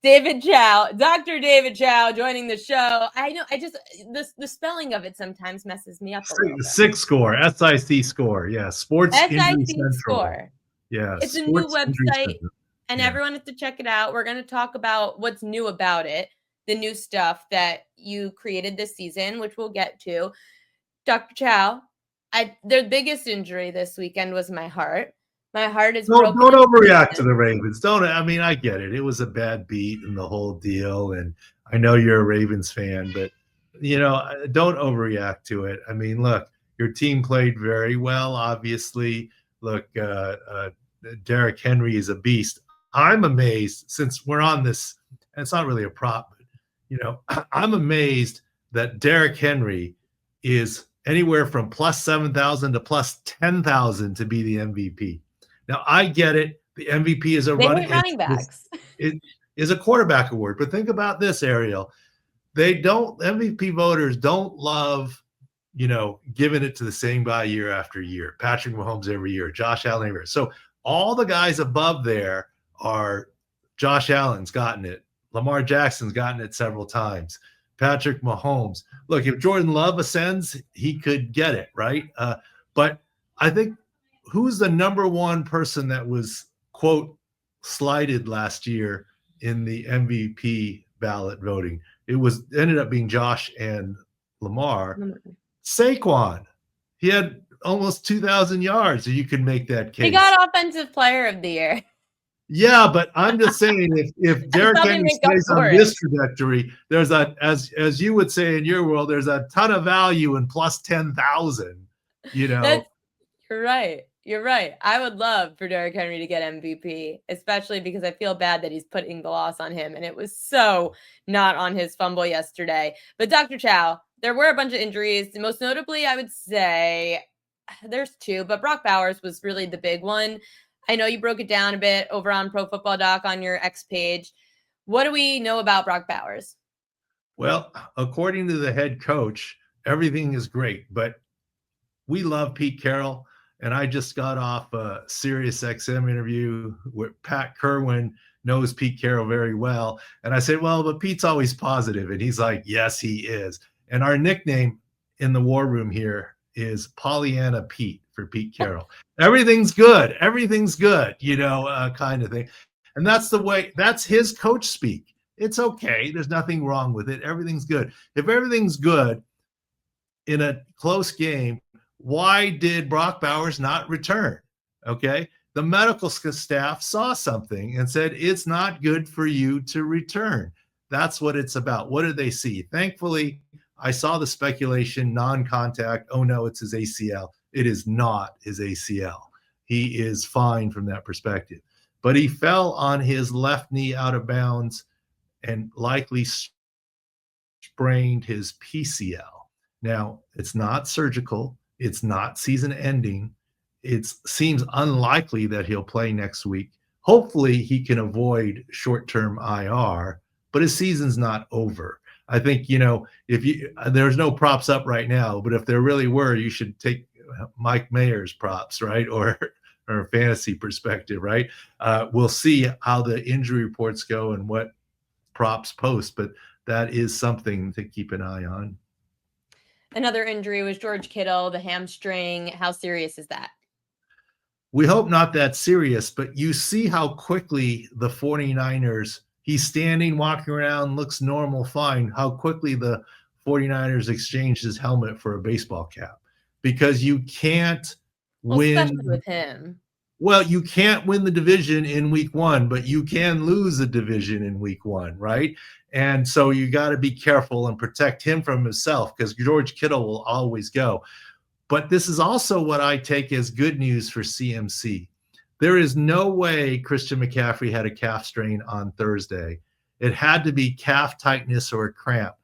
David Chao, Dr. David Chao joining the show. I know, the spelling of it sometimes messes me up a little bit. SIC score, SIC score. Yeah. Sports Injury SIC Central. score. Yeah. It's a new website, and Yeah. everyone has to check it out. We're going to talk about what's new about it, the new stuff that you created this season, which we'll get to. Dr. Chao, their biggest injury this weekend was my heart. My heart is broken. Don't overreact to the Ravens. I get it. It was a bad beat and the whole deal. And I know you're a Ravens fan, but, don't overreact to it. I mean, look, your team played very well, obviously. Look, Derrick Henry is a beast. I'm amazed since we're on this, and it's not really a prop, but, I'm amazed that Derrick Henry is anywhere from plus 7,000 to plus 10,000 to be the MVP. Now, I get it. The MVP is running backs. It is a quarterback award. But think about this, Ariel. MVP voters don't love, giving it to the same guy year after year. Patrick Mahomes every year, Josh Allen every year. So all the guys above there are Josh Allen's gotten it. Lamar Jackson's gotten it several times. Patrick Mahomes. Look, if Jordan Love ascends, he could get it, right? But I think who's the number one person that was, quote, slighted last year in the MVP ballot voting? It ended up being Josh and Lamar. Saquon. He had almost 2,000 yards. You could make that case. He got Offensive Player of the Year. Yeah, but I'm just saying, if Derrick Henry stays on this trajectory, there's as you would say in your world, there's a ton of value in plus 10,000. You're right. You're right. I would love for Derrick Henry to get MVP, especially because I feel bad that he's putting the loss on him, and it was so not on his fumble yesterday. But Dr. Chao, there were a bunch of injuries. Most notably, I would say there's two, but Brock Bowers was really the big one. I know you broke it down a bit over on Pro Football Doc on your X page. What do we know about Brock Bowers? Well, according to the head coach, everything is great, but we love Pete Carroll. And I just got off a Sirius XM interview where Pat Kerwin knows Pete Carroll very well. And I said, well, but Pete's always positive. And he's like, yes, he is. And our nickname in the war room here is Pollyanna Pete for Pete Carroll. Everything's good. Everything's good, kind of thing. And that's his coach speak. It's okay. There's nothing wrong with it. Everything's good. If everything's good in a close game, why did Brock Bowers not return? Okay. The medical staff saw something and said, it's not good for you to return. That's what it's about. What did they see? Thankfully, I saw the speculation, non-contact. Oh no, it's his ACL. It is not his ACL. He is fine from that perspective. But he fell on his left knee out of bounds and likely sprained his PCL. Now, it's not surgical. It's not season ending. It seems unlikely that he'll play next week. Hopefully he can avoid short-term IR, but his season's not over. I think, there's no props up right now, but if there really were, you should take Mike Mayer's props, right? Or fantasy perspective, right? We'll see how the injury reports go and what props post, but that is something to keep an eye on. Another injury was George Kittle, the hamstring. How serious is that? We hope not that serious, but you see how quickly the 49ers, he's standing, walking around, looks normal, fine. How quickly the 49ers exchanged his helmet for a baseball cap, because you can't win. Especially with him. Well, you can't win the division in week one, but you can lose the division in week one, right? And so you got to be careful and protect him from himself, because George Kittle will always go. But this is also what I take as good news for CMC. There is no way Christian McCaffrey had a calf strain on Thursday. It had to be calf tightness or a cramp.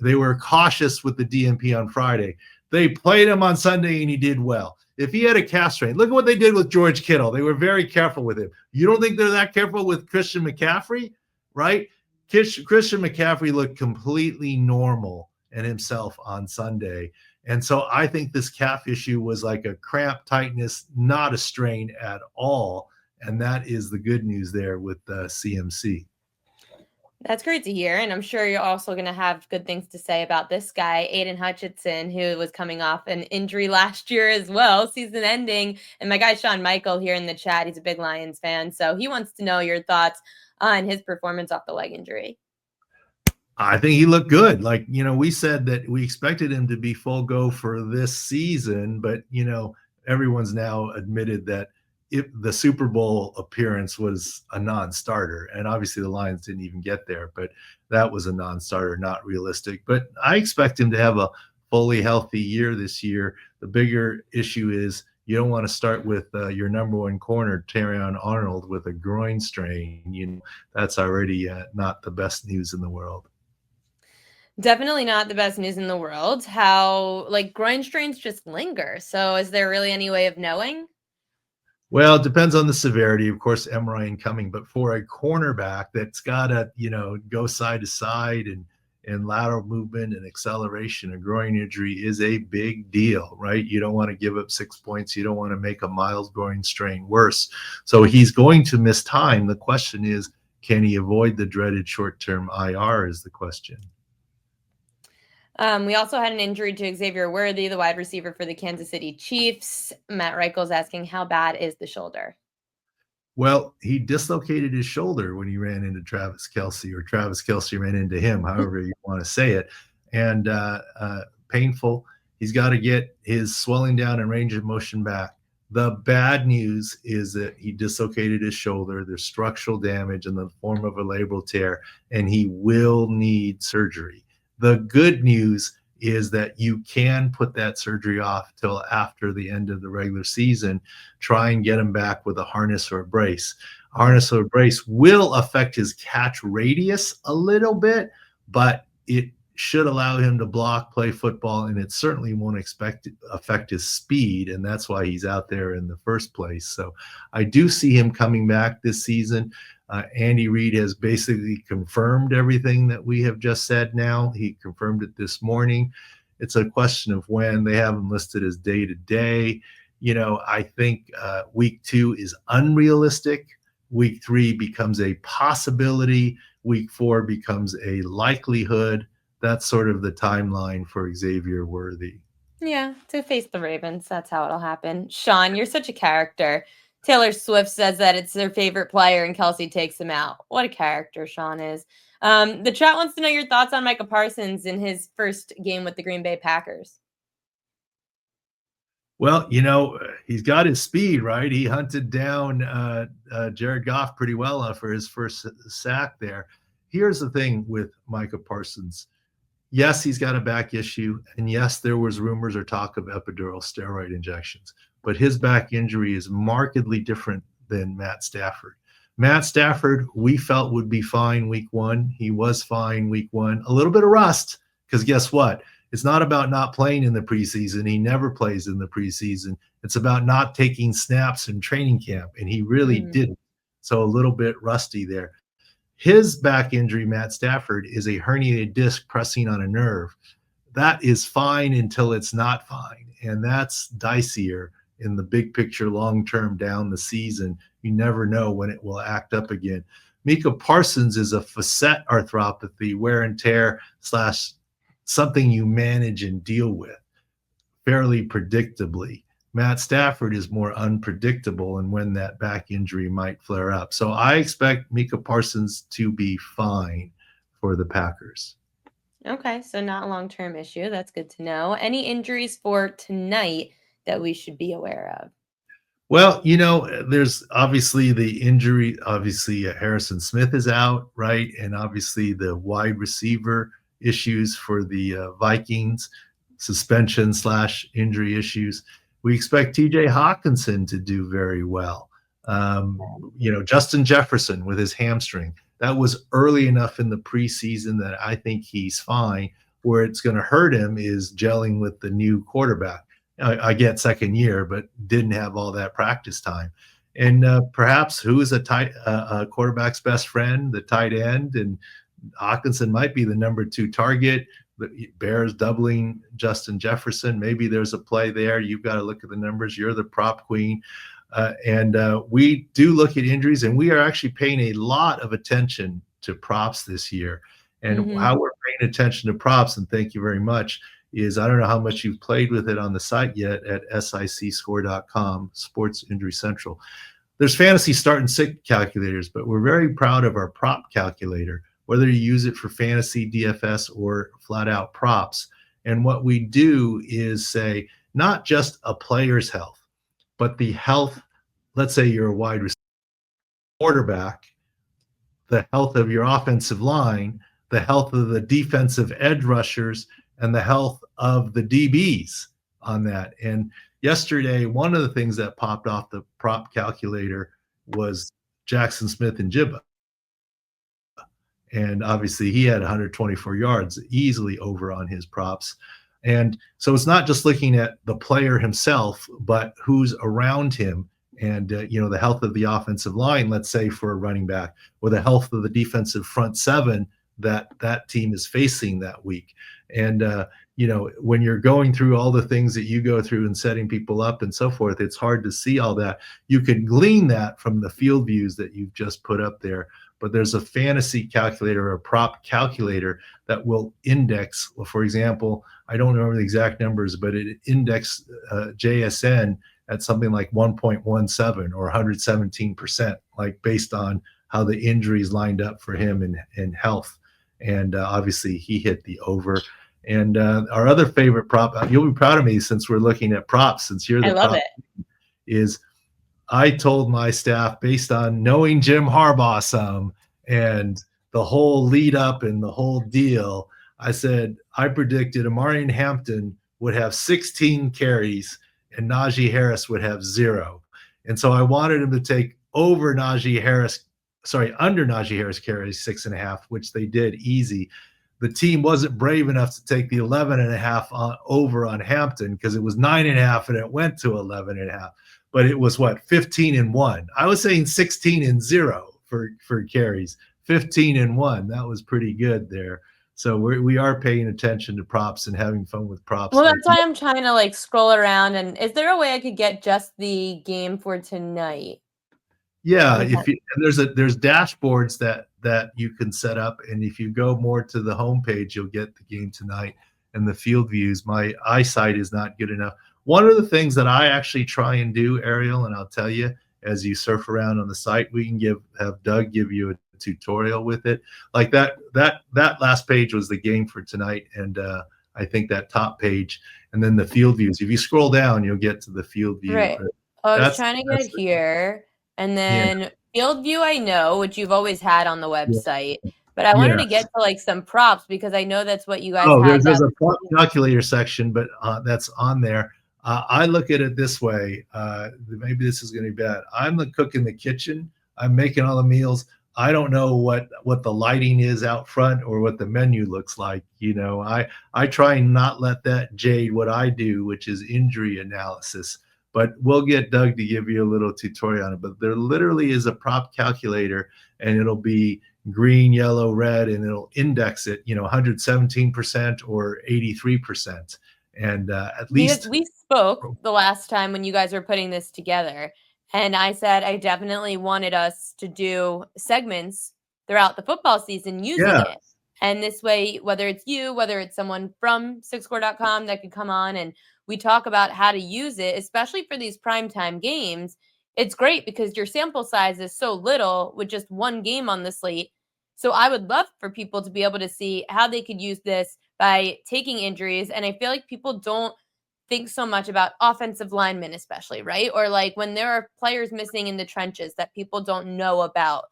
They were cautious with the DNP on Friday. They played him on Sunday and he did well. If he had a calf strain, look at what they did with George Kittle. They were very careful with him. You don't think they're that careful with Christian McCaffrey, right? Christian McCaffrey looked completely normal and himself on Sunday. And so I think this calf issue was like a cramp tightness, not a strain at all. And that is the good news there with CMC. That's great to hear, and I'm sure you're also gonna have good things to say about this guy, Aiden Hutchinson, who was coming off an injury last year as well, season ending. And my guy Sean Michael here in the chat, he's a big Lions fan, so he wants to know your thoughts on his performance off the leg injury. I think he looked good. Like, we said that we expected him to be full go for this season, but, everyone's now admitted that if the Super Bowl appearance was a non-starter, and obviously the Lions didn't even get there, but that was a non-starter, not realistic. But I expect him to have a fully healthy year this year. The bigger issue is you don't want to start with your number one corner, Terrion Arnold, with a groin strain. That's already not the best news in the world. Definitely not the best news in the world. How, like, groin strains just linger. So is there really any way of knowing? Well, it depends on the severity, of course, MRI coming, but for a cornerback that's got to, go side to side and lateral movement and acceleration, a groin injury is a big deal, right? You don't want to give up 6 points. You don't want to make a mild groin strain worse. So he's going to miss time. The question is, can he avoid the dreaded short-term IR is the question. We also had an injury to Xavier Worthy, the wide receiver for the Kansas City Chiefs. Matt Reichel's asking, how bad is the shoulder? Well, he dislocated his shoulder when he ran into Travis Kelce, or Travis Kelce ran into him, however you want to say it, and painful. He's got to get his swelling down and range of motion back. The bad news is that he dislocated his shoulder. There's structural damage in the form of a labral tear, and he will need surgery. The good news is that you can put that surgery off till after the end of the regular season. Try and get him back with a harness or a brace. Harness or a brace will affect his catch radius a little bit, but it should allow him to block, play football, and it certainly won't affect his speed, and that's why he's out there in the first place. So I do see him coming back this season. Andy Reid has basically confirmed everything that we have just said now. He confirmed it this morning. It's a question of when. They have him listed as day to day. I think week 2 is unrealistic. Week 3 becomes a possibility. Week 4 becomes a likelihood. That's sort of the timeline for Xavier Worthy. Yeah, to face the Ravens. That's how it'll happen. Sean, you're such a character. Taylor Swift says that it's their favorite player and Kelsey takes him out. What a character Sean is. The chat wants to know your thoughts on Micah Parsons in his first game with the Green Bay Packers. Well, he's got his speed, right? He hunted down Jared Goff pretty well for his first sack there. Here's the thing with Micah Parsons. Yes, he's got a back issue, and yes, there was rumors or talk of epidural steroid injections, but his back injury is markedly different than Matt Stafford. Matt Stafford, we felt would be fine week 1. He was fine week 1. A little bit of rust, because guess what? It's not about not playing in the preseason. He never plays in the preseason. It's about not taking snaps in training camp, and he really didn't. So a little bit rusty there. His back injury, Matt Stafford, is a herniated disc pressing on a nerve. That is fine until it's not fine, and that's dicier in the big picture, long-term down the season. You never know when it will act up again. Micah Parsons is a facet arthropathy, wear and tear / something you manage and deal with fairly predictably. Matt Stafford is more unpredictable and when that back injury might flare up. So I expect Micah Parsons to be fine for the Packers. Okay, so not a long-term issue. That's good to know. Any injuries for tonight that we should be aware of? Well, there's obviously the injury. Obviously, Harrison Smith is out, right? And obviously the wide receiver issues for the Vikings, suspension / injury issues. We expect TJ Hawkinson to do very well. Justin Jefferson with his hamstring. That was early enough in the preseason that I think he's fine. Where it's going to hurt him is gelling with the new quarterback. I get second year, but didn't have all that practice time. And perhaps who is a quarterback's best friend, the tight end, and Hawkinson might be the number 2 target. The Bears doubling Justin Jefferson. Maybe there's a play there. You've got to look at the numbers. You're the prop queen. And we do look at injuries, and we are actually paying a lot of attention to props this year. And Mhm. how we're paying attention to props, and thank you very much, is I don't know how much you've played with it on the site yet at sicscore.com, Sports Injury Central. There's fantasy start and sit calculators, but we're very proud of our prop calculator, whether you use it for fantasy, DFS, or flat out props. And what we do is say not just a player's health, but the health. Let's say you're a wide receiver, quarterback, the health of your offensive line, the health of the defensive edge rushers, and the health of the DBs on that. And yesterday, one of the things that popped off the prop calculator was Jackson Smith and Jibba. And obviously, he had 124 yards, easily over on his props. And so it's not just looking at the player himself, but who's around him, and the health of the offensive line, let's say for a running back, or the health of the defensive front seven that team is facing that week. And when you're going through all the things that you go through and setting people up and so forth, it's hard to see all that. You can glean that from the field views that you've just put up there. But there's a fantasy calculator, a prop calculator that will index. Well, for example, I don't remember the exact numbers, but it indexed JSN at something like 1.17 or 117%, like based on how the injuries lined up for him in health. And obviously, he hit the over. And our other favorite prop, you'll be proud of me since we're looking at props, since you're I the love prop, it. is I told my staff, based on knowing Jim Harbaugh some and the whole lead up and the whole deal, I said, I predicted Amarian Hampton would have 16 carries and Najee Harris would have 0. And so I wanted him to take over under Najee Harris carries 6.5, which they did easy. The team wasn't brave enough to take the 11.5 over on Hampton because it was 9.5 and it went to 11.5. But it was 15-1. I was saying 16-0 for carries, 15-1. That was pretty good there. So we are paying attention to props and having fun with props. Well, that's why I'm trying to scroll around. And is there a way I could get just the game for tonight? Yeah, Okay. there's dashboards that you can set up, and if you go more to the homepage, you'll get the game tonight and the field views. My eyesight is not good enough. One of the things that I actually try and do, Ariel, and I'll tell you, as you surf around on the site, we can have Doug give you a tutorial with it. Like that last page was the game for tonight, and I think that top page, and then the field views. If you scroll down, you'll get to the field view. Right. I was That's trying to get here. And yeah, then field view, I know, which you've always had on the yeah, website. But I wanted yeah. to get to some props because I know that's what you guys Oh, had. there's a prop calculator section, but that's on there. I look at it this way. Maybe this is going to be bad. I'm the cook in the kitchen. I'm making all the meals. I don't know what the lighting is out front or what the menu looks like. I try and not let that jade what I do, which is injury analysis. But we'll get Doug to give you a little tutorial on it. But there literally is a prop calculator, and it'll be green, yellow, red, and it'll index it, 117% or 83%. And at Because least, we spoke the last time when you guys were putting this together, and I said I definitely wanted us to do segments throughout the football season using yeah, it. And this way, whether it's you, whether it's someone from SixScore.com that could come on and we talk about how to use it, especially for these primetime games, it's great because your sample size is so little with just one game on the slate. So I would love for people to be able to see how they could use this by taking injuries. And I feel like people don't think so much about offensive linemen, especially, right? Or when there are players missing in the trenches that people don't know about.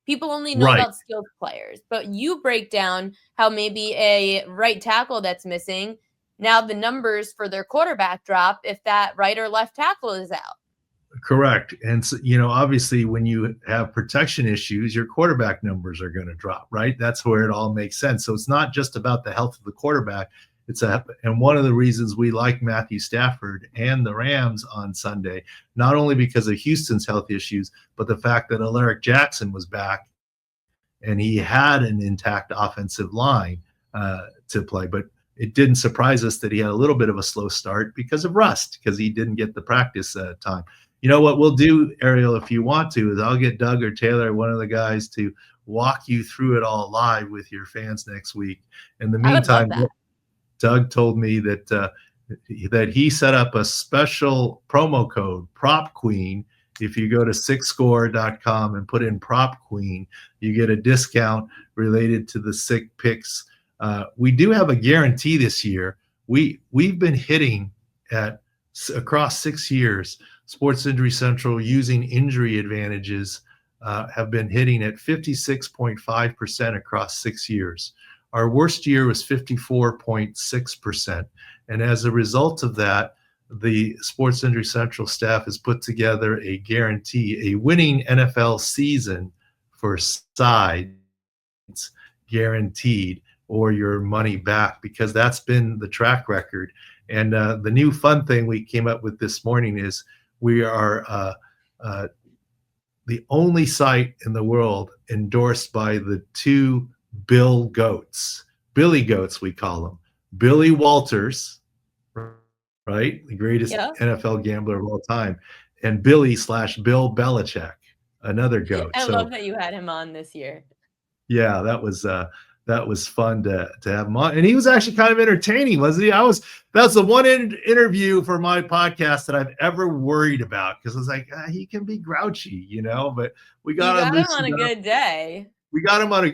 People only know right. about skilled players, but you break down how maybe a right tackle that's missing, now the numbers for their quarterback drop if that right or left tackle is out. Correct. And so, obviously when you have protection issues, your quarterback numbers are going to drop, right? That's where it all makes sense. So it's not just about the health of the quarterback. And one of the reasons we like Matthew Stafford and the Rams on Sunday, not only because of Houston's health issues, but the fact that Alaric Jackson was back and he had an intact offensive line to play. But it didn't surprise us that he had a little bit of a slow start because of rust, because he didn't get the practice time. You know what we'll do, Ariel, if you want to, is I'll get Doug or Taylor, one of the guys, to walk you through it all live with your fans next week. In the I would love meantime, that. Doug told me that he set up a special promo code, Prop Queen. If you go to sixscore.com and put in Prop Queen, you get a discount related to the sick picks. We do have a guarantee this year. We've been hitting at across 6 years. Sports Injury Central, using injury advantages, have been hitting at 56.5% across 6 years. Our worst year was 54.6%. And as a result of that, the Sports Injury Central staff has put together a guarantee, a winning NFL season for sides guaranteed, or your money back, because that's been the track record. And the new fun thing we came up with this morning is we are the only site in the world endorsed by the two Billy Goats, we call them. Billy Walters, right? The greatest Yeah. NFL gambler of all time, and Bill Belichick, another goat. I So love that you had him on this year. yeah, that was fun to have him on, and he was actually kind of entertaining, wasn't he? That's the one interview for my podcast that I've ever worried about, because I was like, he can be grouchy, but we You got to got him on loosen a up. good day. We got him on a,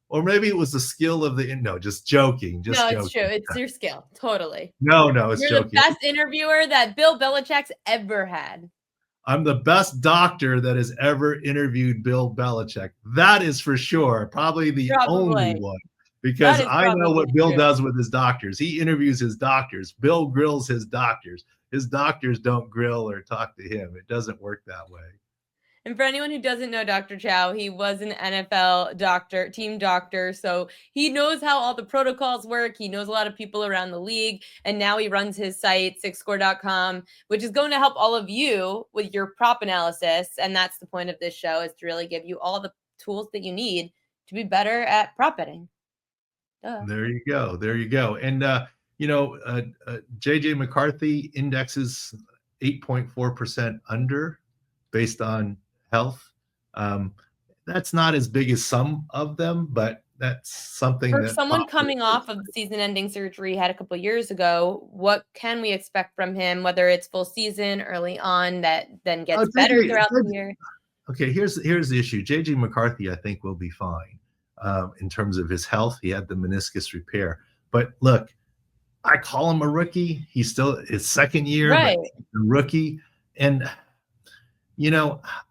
or maybe it was the skill of no, just joking, No, it's true. It's your skill. Totally. No, it's You're the joking. best interviewer that Bill Belichick's ever had. I'm the best doctor that has ever interviewed Bill Belichick. That is for sure. Probably the only one, because I know what Bill does with his doctors. He interviews his doctors. Bill grills his doctors. His doctors don't grill or talk to him. It doesn't work that way. And for anyone who doesn't know Dr. Chao, he was an NFL doctor, team doctor. So he knows how all the protocols work. He knows a lot of people around the league. And now he runs his site, sixscore.com, which is going to help all of you with your prop analysis. And that's the point of this show, is to really give you all the tools that you need to be better at prop betting. There you go. There you go. And, JJ McCarthy indexes 8.4% under based on health. That's not as big as some of them, but that's something for that someone coming off of season-ending surgery he had a couple years ago. What can we expect from him, whether it's full season early on that then gets better throughout the year? Okay, here's the issue. JJ McCarthy, I think, will be fine in terms of his health. He had the meniscus repair, but look, I call him a rookie. He's still his second year, right, but he's a rookie. And,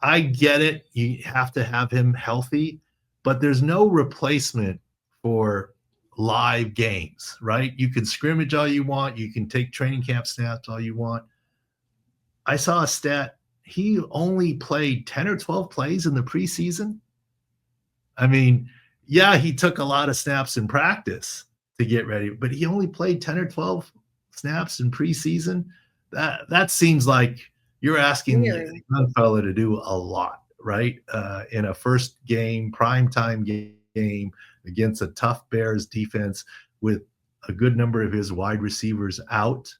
I get it. You have to have him healthy, but there's no replacement for live games, right? You can scrimmage all you want. You can take training camp snaps all you want. I saw a stat. He only played 10 or 12 plays in the preseason. I mean, yeah, he took a lot of snaps in practice to get ready, but he only played 10 or 12 snaps in preseason. That seems like you're asking a young fella to do a lot, right? In a first game, primetime game against a tough Bears defense with a good number of his wide receivers out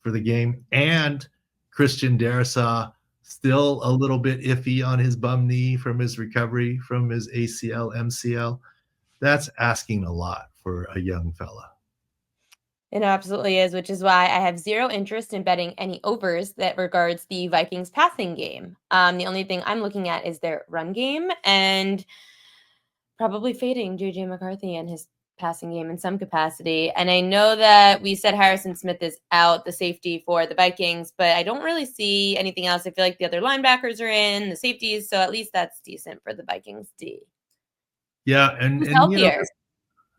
for the game, and Christian Darrisaw still a little bit iffy on his bum knee from his recovery from his ACL, MCL. That's asking a lot for a young fella. It absolutely is, which is why I have zero interest in betting any overs that regards the Vikings passing game. The only thing I'm looking at is their run game, and probably fading JJ McCarthy and his passing game in some capacity. And I know that we said Harrison Smith is out, the safety for the Vikings, but I don't really see anything else. I feel like the other linebackers are in, the safeties, so at least that's decent for the Vikings D. Yeah, and who's healthier?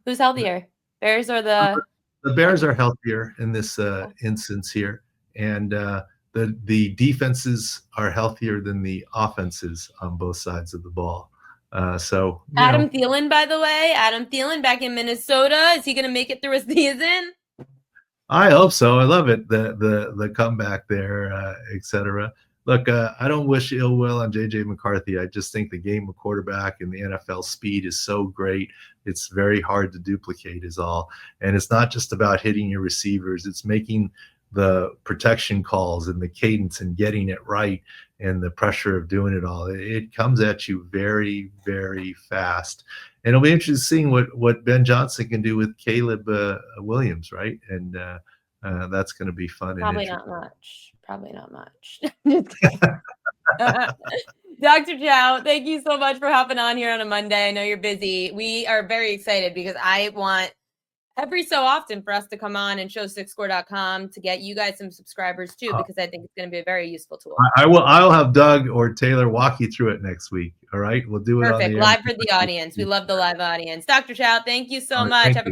Who's healthier? Bears or the Bears are healthier in this instance here, and the defenses are healthier than the offenses on both sides of the ball. So Adam Thielen, by the way, Adam Thielen back in Minnesota. Is he going to make it through a season? I hope so. I love it. The comeback there, etc. Look, I don't wish ill will on JJ McCarthy. I just think the game of quarterback and the NFL speed is so great. It's very hard to duplicate is all. And it's not just about hitting your receivers. It's making the protection calls and the cadence and getting it right and the pressure of doing it all. It comes at you very, very fast. And it'll be interesting what Ben Johnson can do with Caleb Williams, right? And that's going to be fun and Probably interesting. not much. Probably not much. Just kidding. Dr. Chao, thank you so much for hopping on here on a Monday. I know you're busy. We are very excited because I want every so often for us to come on and show sixscore.com to get you guys some subscribers too, because I think it's going to be a very useful tool. I'll have Doug or Taylor walk you through it next week. All right. We'll do it on Perfect. the air. Live for the audience. We love the live audience. Dr. Chao, thank you so All right. much. Thank Have a you.